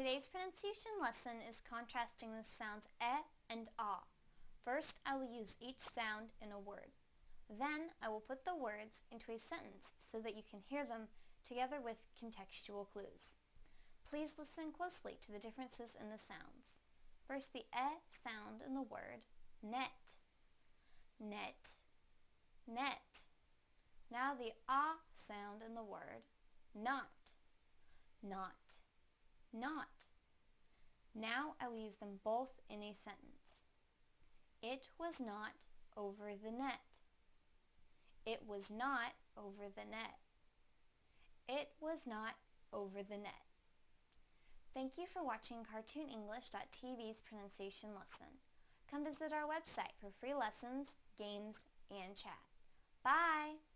Today's pronunciation lesson is contrasting the sounds e and ah. First, I will use each sound in a word. Then, I will put the words into a sentence so that you can hear them together with contextual clues. Please listen closely to the differences in the sounds. First, the e sound in the word net, net, net. Now the ah sound in the word not, not, not. Now I will use them both in a sentence. It was not over the net. It was not over the net. It was not over the net. Thank you for watching CartoonEnglish.tv's pronunciation lesson. Come visit our website for free lessons, games, and chat. Bye!